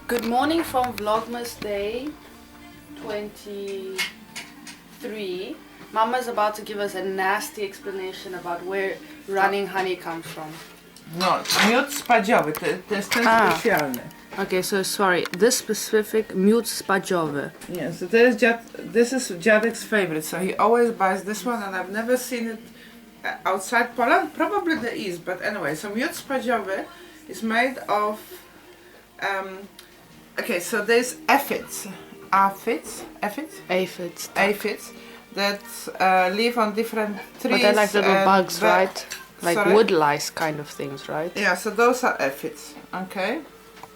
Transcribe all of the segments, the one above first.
Good morning from Vlogmas Day 23. Mama's about to give us a nasty explanation about where running honey comes from. No, miód spadziowy, to jest ten specjalny. Okay, so sorry, this specific miód spadziowy. Yes, so this is Dziadek's favorite, so he always buys this one and I've never seen it outside Poland. Probably there is, but anyway, so miód spadziowy is made of okay, so there's aphids that live on different trees. But they're like little bugs, right? Like sorry? wood lice kind of things, right? Yeah, so those are aphids, okay?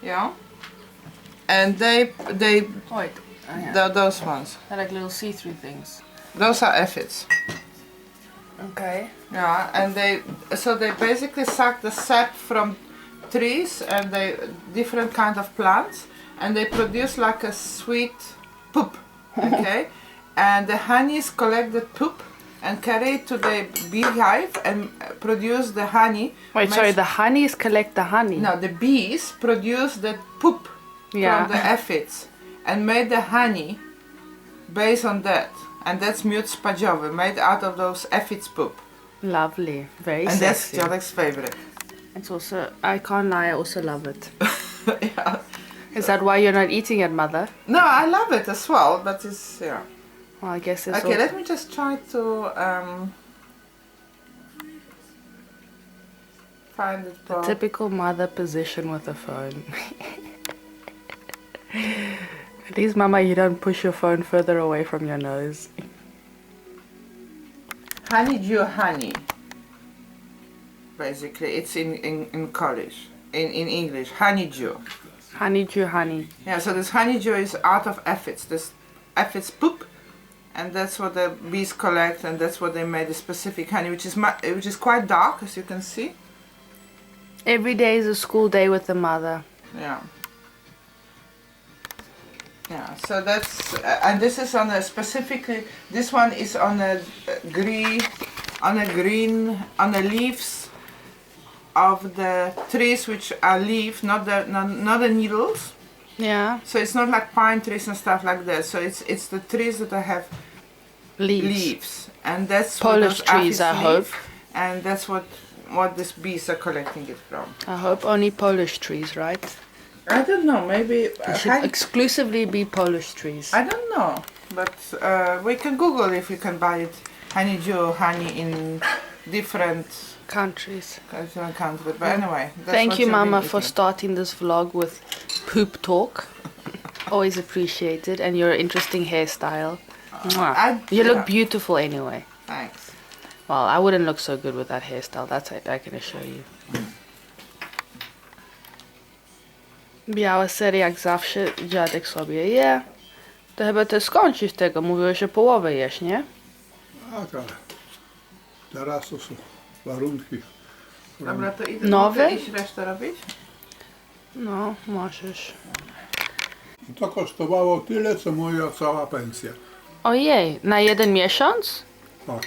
Yeah. And they Wait, yeah. those ones. They're like little see-through things. Those are aphids. Okay. Yeah, and they basically suck the sap from trees and they different kind of plants, and they produce like a sweet poop, okay? And the honeys collect the poop and carry it to the beehive and produce the honey. Wait, sorry, the honeys collect the honey? No, the bees produce the poop from the aphids and made the honey based on that. And that's miód spadziowy, made out of those aphids poop. Lovely, very and sexy. That's Jadek's favorite. It's also, I can't lie, I also love it. Yeah. Is that why you're not eating it, Mother? No, I love it as well, but it's, yeah. Well, I guess it's okay, let me just try to find it. the typical mother position with a phone. At least, Mama, you don't push your phone further away from your nose. Honeydew honey. Basically, it's in college, in English, honeydew. Honeydew honey. Yeah, so this honeydew is out of aphids. This aphids poop, and that's what the bees collect, and that's what they made the specific honey, which is quite dark, as you can see. Every day is a school day with the mother. Yeah. Yeah. So that's and this is on a specifically. This one is on a leaves of the trees, which are leaves, not the needles. Yeah. So it's not like pine trees and stuff like that. So it's the trees that have leaves, and that's Polish trees, I hope. And that's what these bees are collecting it from. I hope only Polish trees, right? I don't know. Maybe It should exclusively be Polish trees. I don't know, but we can Google if you can buy it. Honeydew honey in different countries. But anyway, that's thank you, what Mama, for starting this vlog with poop talk. Always appreciated, and your interesting hairstyle. You look beautiful anyway. Thanks. Well, I wouldn't look so good with that hairstyle, that's I can assure you. Białe sery jak zawsze dziadek sobie je. To chyba ty skończysz tego, mówiłeś, że połowę jesz, nie? Tak, ale teraz to są warunki. Dobra, to idę Nowe? iść resztę robić? No, możesz. To kosztowało tyle, co moja cała pensja. Ojej, na jeden miesiąc? Tak.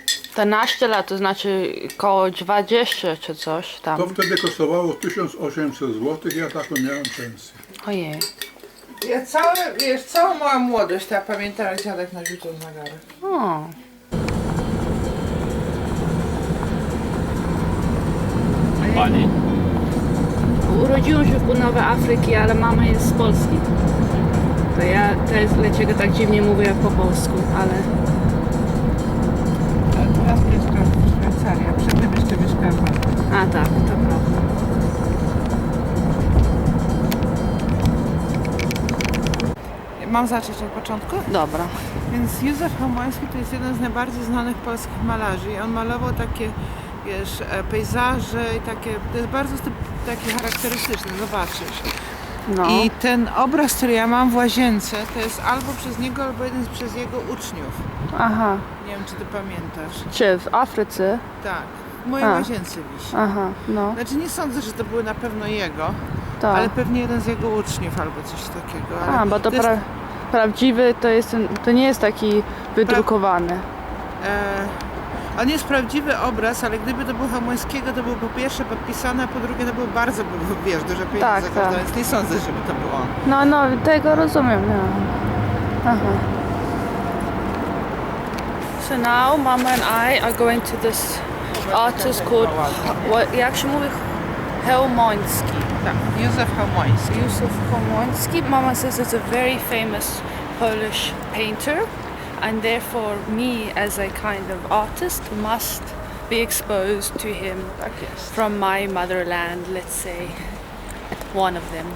14 lat, to znaczy koło 20 czy coś tam. To wtedy kosztowało 1800 zł, ja taką miałem pensję. Ojej. Ja całą moją młodość, to ja pamiętam, jak dziadek nas rzucał z nagary. O. Pani? Urodziłam się w Półnowej Afryki, ale mama jest z Polski. To ja też dlaczego tak dziwnie mówię jak po polsku, ale... Teraz mieszkam w Szwajcarii, a przedtem jeszcze mieszkałem w Polsce. A tak, to prawda. Mam zacząć od początku? Dobra. Więc Józef Hamoński to jest jeden z najbardziej znanych polskich malarzy i on malował takie, wiesz, pejzaże i takie, to jest bardzo taki charakterystyczny, zobaczysz. No. I ten obraz, który ja mam w łazience, to jest albo przez niego, albo jeden przez jego uczniów. Aha. Nie wiem, czy ty pamiętasz. Czy w Afryce? Tak, w mojej łazience wisi. Aha, no. Znaczy nie sądzę, że to były na pewno jego, Tak. ale pewnie jeden z jego uczniów albo coś takiego. Ale A, bo to jest, prawdziwy to jest, to nie jest taki wydrukowany. On jest prawdziwy obraz, ale gdyby to był Chełmońskiego, to był po pierwsze podpisany, a po drugie to był bardzo, wiesz, duże pieniądze Tak, za tak. więc nie sądzę, żeby to był on. No, no, tego rozumiem, no. Aha. So now Mama and I are going to this artist called, jak się mówi? Chełmoński. Tak, Józef Chełmoński. Józef Chełmoński. Mama says it's a very famous Polish painter, and therefore me as a kind of artist must be exposed to him Tak jest. from my motherland, let's say, one of them.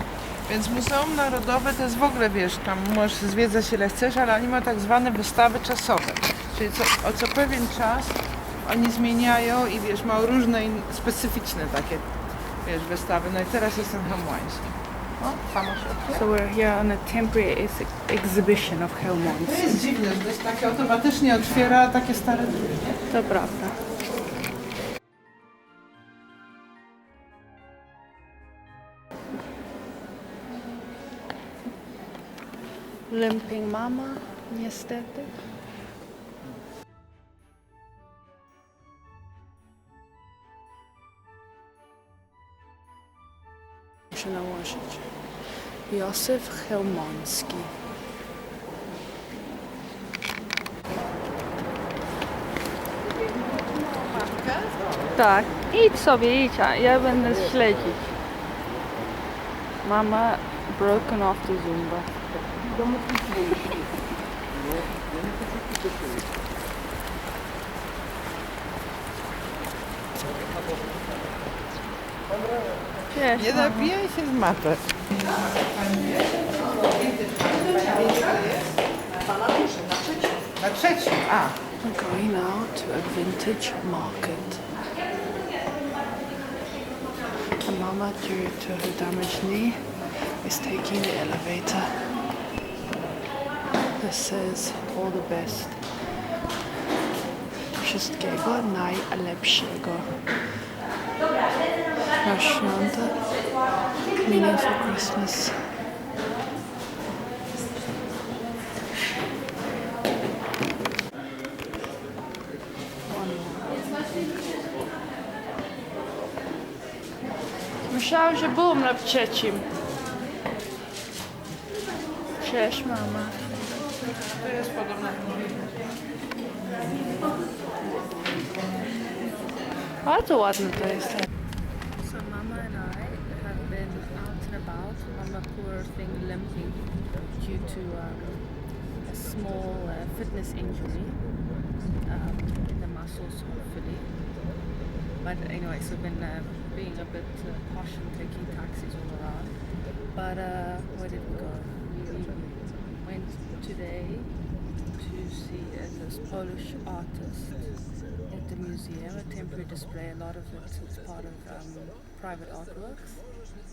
Więc Muzeum Narodowe to jest w ogóle, wiesz, tam możesz zwiedzać ile chcesz, ale oni mają tak zwane wystawy czasowe. Czyli co pewien czas oni zmieniają i wiesz, mają różne specyficzne takie, wiesz, wystawy. No i teraz jest ten Chełmoński. O, sama się otwiera. So we're here on a temporary exhibition of To Chełmoński. jest dziwne, że to jest takie automatycznie otwiera takie stare drzwi, nie? To prawda. Limping Mama, niestety. Muszę nałożyć. Józef Chełmoński. Tak, idź sobie, idź, a ja będę śledzić. Mama broken off the Zumba. Cześć, Nie mamo. napijaj się z mapy. Na trzecim. A. We're going now to a vintage market. And Mama, due to her damaged knee, is taking the elevator. This says all the best. Wszystkiego najlepszego. Na święta, meaning for Christmas. Myślałam, że byłam na trzecim. Cześć, mama. To jest podobne. Bardzo ładne to jest. So Mama and I have been out and about. Mama, poor thing, limping due to a small fitness injury in the muscles, hopefully. But anyway, so we've been being a bit posh and taking taxis all around. But where did we go? We went today to see this Polish artist at the museum, a temporary display. A lot of it is part of private artworks.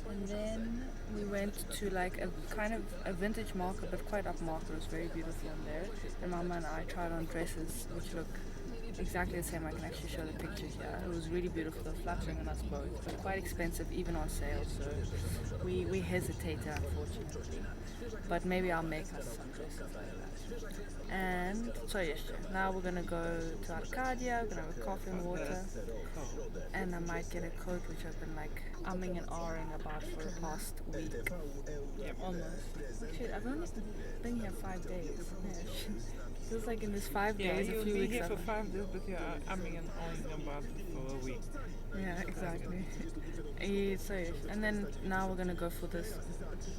And then we went to like a kind of a vintage market, but quite upmarket. It was very beautiful in there. And Mama and I tried on dresses which look exactly the same. I can actually show the picture here. It was really beautiful, though, flattering on us both, but quite expensive even on sale, so we hesitated, unfortunately. But maybe I'll make us some dresses like that. And so yes, now we're gonna go to Arcadia, we're gonna have a coffee and water, and I might get a coat which I've been like umming and ahhing about for the past week. Yeah, almost. Shit, I've only been here 5 days. Yeah. Feels like in this 5 days, a few weeks. Here for 5 days, but you're umming and ahhing about it for a week. Yeah, exactly. So, and then now we're gonna go for this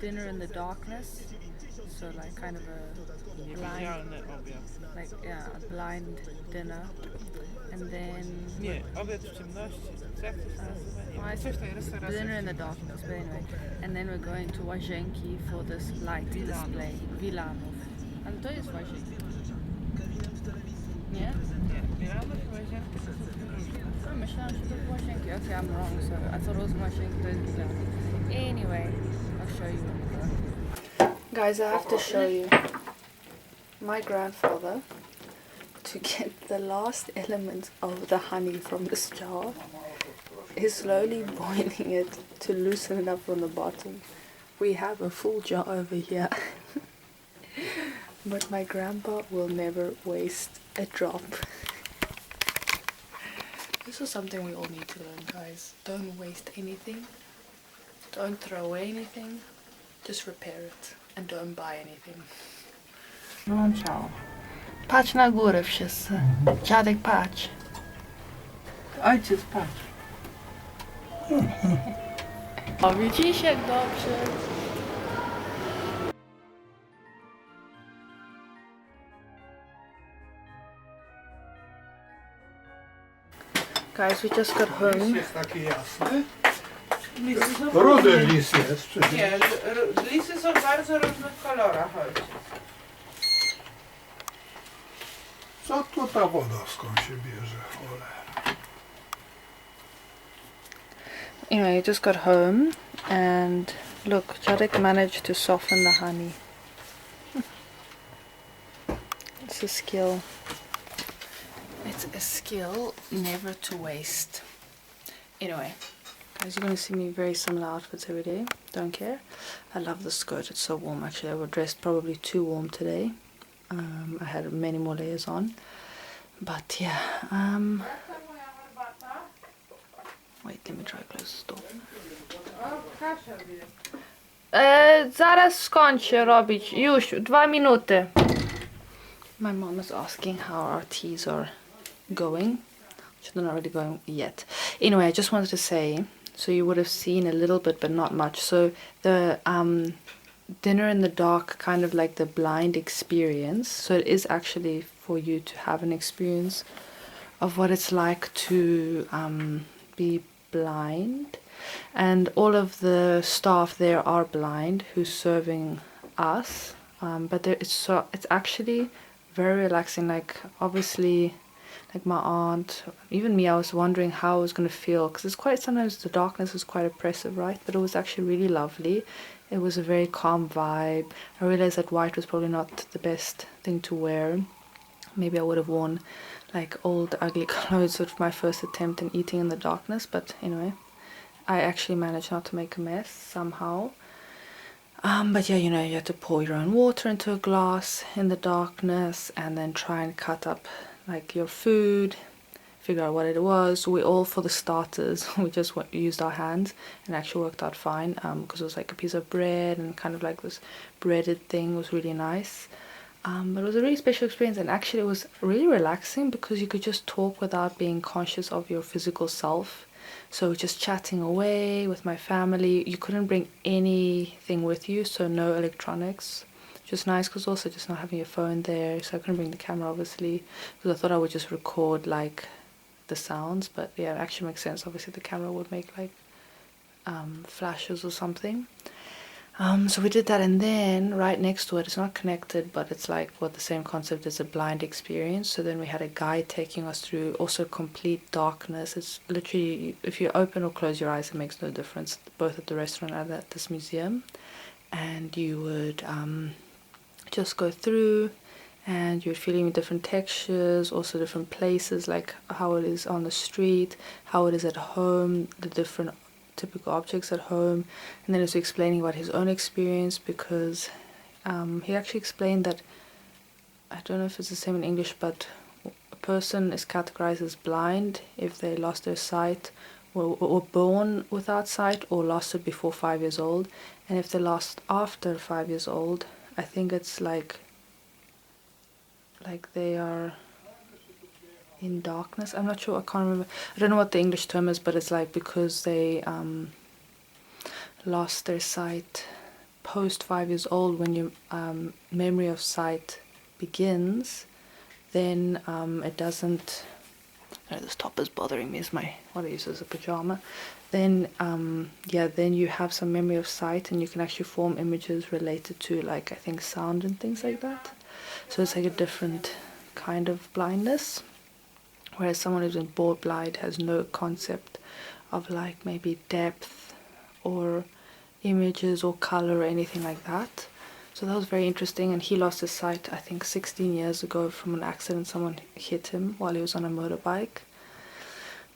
dinner in the darkness. So like kind of a blind, like yeah, a blind dinner, and then obiad w ciemności. dinner in the darkness. But anyway, and then we're going to Łazienki for this light display. Wilanów. And to jest Łazienki. Nie? Nie, Wilanów i Łazienki to są różne. Oh, myślałam, że to było Łazienki. Okay, I'm wrong. So I thought it was Łazienki, to jest Wilanów. Anyway, I'll show you when we go. Guys, I have to show you. My grandfather, to get the last element of the honey from this jar, is slowly boiling it to loosen it up from the bottom. We have a full jar over here. But my grandpa will never waste a drop. This is something we all need to learn, guys. Don't waste anything. Don't throw away anything. Just repair it. And don't buy anything. Włączało. Patrz na górę wszyscy. Dziadek, patrz. Ojciec, patrz. O, widzisz jak dobrze. Guys, we just got home. Lis jest taki jasny. Lisy są Rudy lis jest przecież. Nie, lisy są w bardzo różnych kolorach, ojciec. Co tu ta woda skąd się bierze? Cholera. Anyway, I just got home and look, Jadek managed to soften the honey. It's a skill. It's a skill never to waste. Anyway, guys, you're going to see me very similar outfits every day. Don't care. I love the skirt. It's so warm. Actually, I was dressed probably too warm today. I had many more layers on. But yeah, wait, let me try close the door. Zaraz skończę robić. Już, 2 minuty. My mom is asking how our teas are going. They're not really going yet. Anyway, I just wanted to say, so you would have seen a little bit, but not much. So the dinner in the dark, kind of like the blind experience. So it is actually for you to have an experience of what it's like to be blind. And all of the staff there are blind who's serving us. But it's actually very relaxing. Like, obviously, like my aunt, even me, I was wondering how I was going to feel, because sometimes the darkness is quite oppressive, right? But it was actually really lovely. It was a very calm vibe. I realized that white was probably not the best thing to wear. Maybe I would have worn like old ugly clothes with my first attempt in eating in the darkness, but anyway, I actually managed not to make a mess somehow. But yeah, you know, you have to pour your own water into a glass in the darkness and then try and cut up like your food, figure out what it was. We all, for the starters, we just used our hands, and actually worked out fine, because it was like a piece of bread and kind of like this breaded thing. It was really nice. But it was a really special experience, and actually it was really relaxing because you could just talk without being conscious of your physical self. So just chatting away with my family. You couldn't bring anything with you, so no electronics. Just nice, because also just not having your phone there, so I couldn't bring the camera obviously, because I thought I would just record like the sounds, but yeah, it actually makes sense. Obviously the camera would make like flashes or something. So we did that, and then right next to it, it's not connected, but it's like what the same concept as a blind experience. So then we had a guide taking us through also complete darkness. It's literally, if you open or close your eyes, it makes no difference, both at the restaurant and at this museum. And you would just go through, and you're feeling different textures, also different places, like how it is on the street, how it is at home, the different typical objects at home. And then he was explaining about his own experience, because he actually explained that, I don't know if it's the same in English, but a person is categorized as blind if they lost their sight, or born without sight, or lost it before 5 years old. And if they lost after 5 years old, I think it's like they are in darkness. I'm not sure, I can't remember. I don't know what the English term is, but it's like because they lost their sight post 5 years old, when your memory of sight begins, then it doesn't. Oh, this top is bothering me. Is what I use as a pajama. Then then you have some memory of sight, and you can actually form images related to, like, I think sound and things like that. So it's like a different kind of blindness, whereas someone who's been born blind has no concept of like maybe depth or images or color or anything like that. So that was very interesting. And he lost his sight, I think 16 years ago, from an accident. Someone hit him while he was on a motorbike.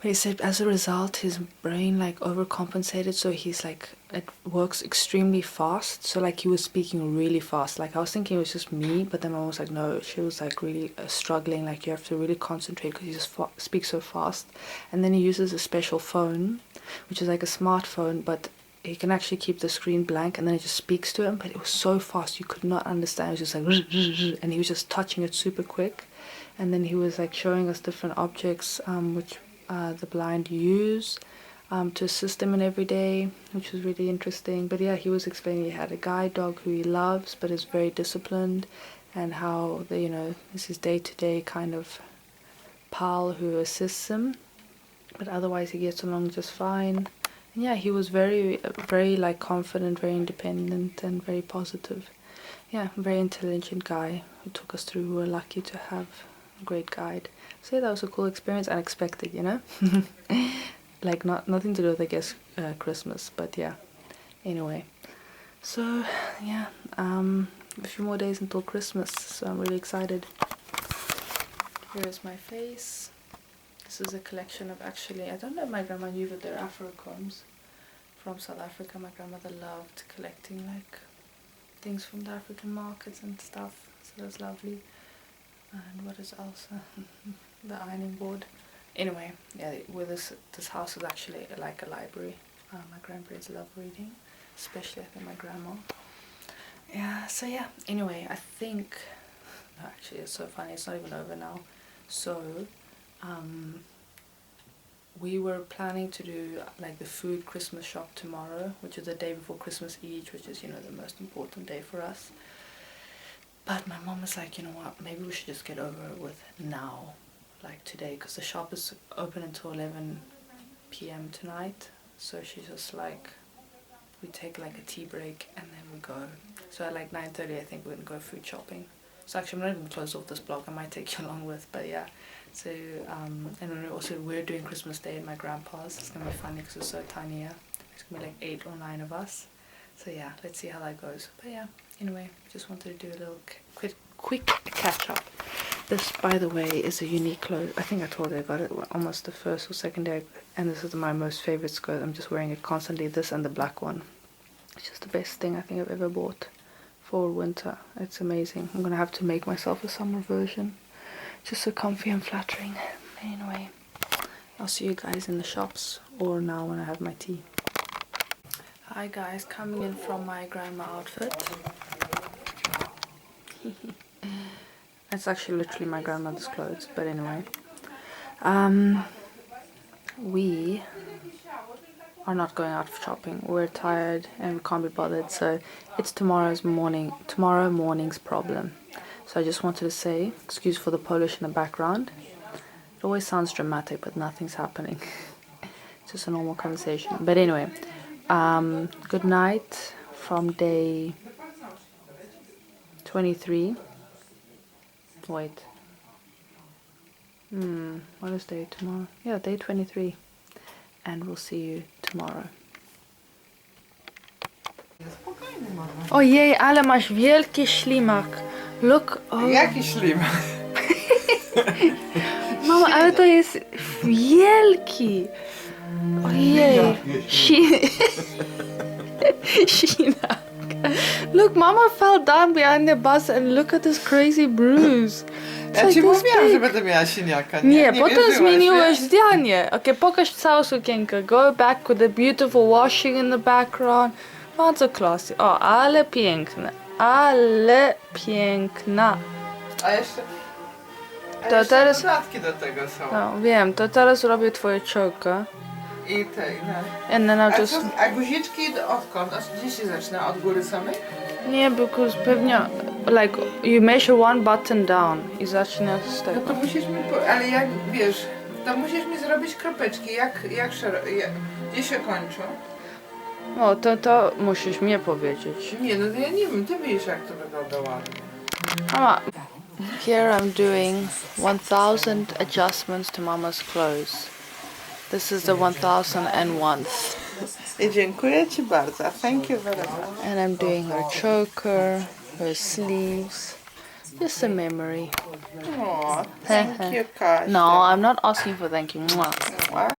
But he said as a result his brain like overcompensated, so he's like, it works extremely fast. So like he was speaking really fast. Like I was thinking it was just me, but then Mom was like, no, she was like really struggling, like you have to really concentrate because he just speaks so fast. And then he uses a special phone, which is like a smartphone, but he can actually keep the screen blank, and then it just speaks to him. But it was so fast you could not understand. It was just like and he was just touching it super quick. And then he was like showing us different objects which the blind use to assist them in every day, which was really interesting. But yeah, he was explaining he had a guide dog who he loves but is very disciplined, and how the, you know, this is day-to-day kind of pal who assists him, but otherwise he gets along just fine. And yeah, he was very like confident, very independent, and very positive. Yeah, very intelligent guy who took us through. We were lucky to have a great guide. So yeah, that was a cool experience, unexpected, you know. Like nothing to do with, I guess, Christmas, but yeah. Anyway, so yeah, a few more days until Christmas, so I'm really excited. Here is my face. This is a collection of, actually, I don't know if my grandma knew, but they're Afro-combs from South Africa. My grandmother loved collecting like things from the African markets and stuff, so that's lovely. And what is else? The ironing board. Anyway, yeah, with this house is actually like a library. My grandparents love reading, especially I think my grandma. Yeah, so yeah, anyway, I think, no, actually it's so funny, it's not even over now. So we were planning to do like the food Christmas shop tomorrow, which is the day before Christmas Eve, which is, you know, the most important day for us. But my mom was like, you know what, maybe we should just get over it with now, like today, because the shop is open until 11 p.m. tonight. So she's just like, we take like a tea break and then we go. So at like 9:30 I think we're gonna go food shopping. So actually I'm not even close off this blog, I might take you along with, but yeah. So and we're doing Christmas Day at my grandpa's. It's gonna be funny because it's so tiny here. There's gonna be like 8 or 9 of us. So yeah, let's see how that goes. But yeah, anyway, just wanted to do a little quick catch up. This, by the way, is a unique clothes. I think I told you I got it almost the first or second day, and this is my most favorite skirt. I'm just wearing it constantly. This and the black one. It's just the best thing I think I've ever bought for winter. It's amazing. I'm gonna have to make myself a summer version. Just so comfy and flattering. Anyway, I'll see you guys in the shops or now when I have my tea. Hi guys, coming in from my grandma outfit. It's actually literally my grandmother's clothes, but anyway. We are not going out shopping. We're tired and we can't be bothered, so it's tomorrow morning's problem. So I just wanted to say, excuse for the Polish in the background. It always sounds dramatic, but nothing's happening. It's just a normal conversation. But anyway, good night from day 23. Wait. What is day tomorrow? Yeah, day 23. And we'll see you tomorrow. Ojej, ale masz wielki ślimak. Look. Oh. Jaki ślimak? Mama, ale to jest wielki. Ojej. Ślimak. Look, Mama fell down behind the bus and look at this crazy bruise. Ja ci mówiłam, że będę miała siniaka. Nie, potem zmieniłeś zdanie. Okay, pokaż całą sukienkę. Go back with the beautiful washing in the background. Bardzo klasy. O, ale piękne. Ale piękna. A jeszcze teraz dodatki do tego są. No, wiem, to teraz robię twoje czołka. I tej, no. And then I'll just... A guziczki odkąd? Gdzie się zaczyna? Od góry samej? Nie, because pewnie, like, you measure one button down i zaczyna z tego. No to musisz mi, ale jak, wiesz, to musisz mi zrobić kropeczki, gdzie się kończą? O, to musisz mnie powiedzieć. Nie, no ja nie wiem, ty wiesz jak to wygląda ładnie. Mama. Here I'm doing 1000 adjustments to Mama's clothes. This is the 1001th. I dziękuję ci bardzo. Thank you very much. And I'm doing her choker, her sleeves. Just a memory. Oh, thank you, Kasia. No, I'm not asking for thank you. Mwah.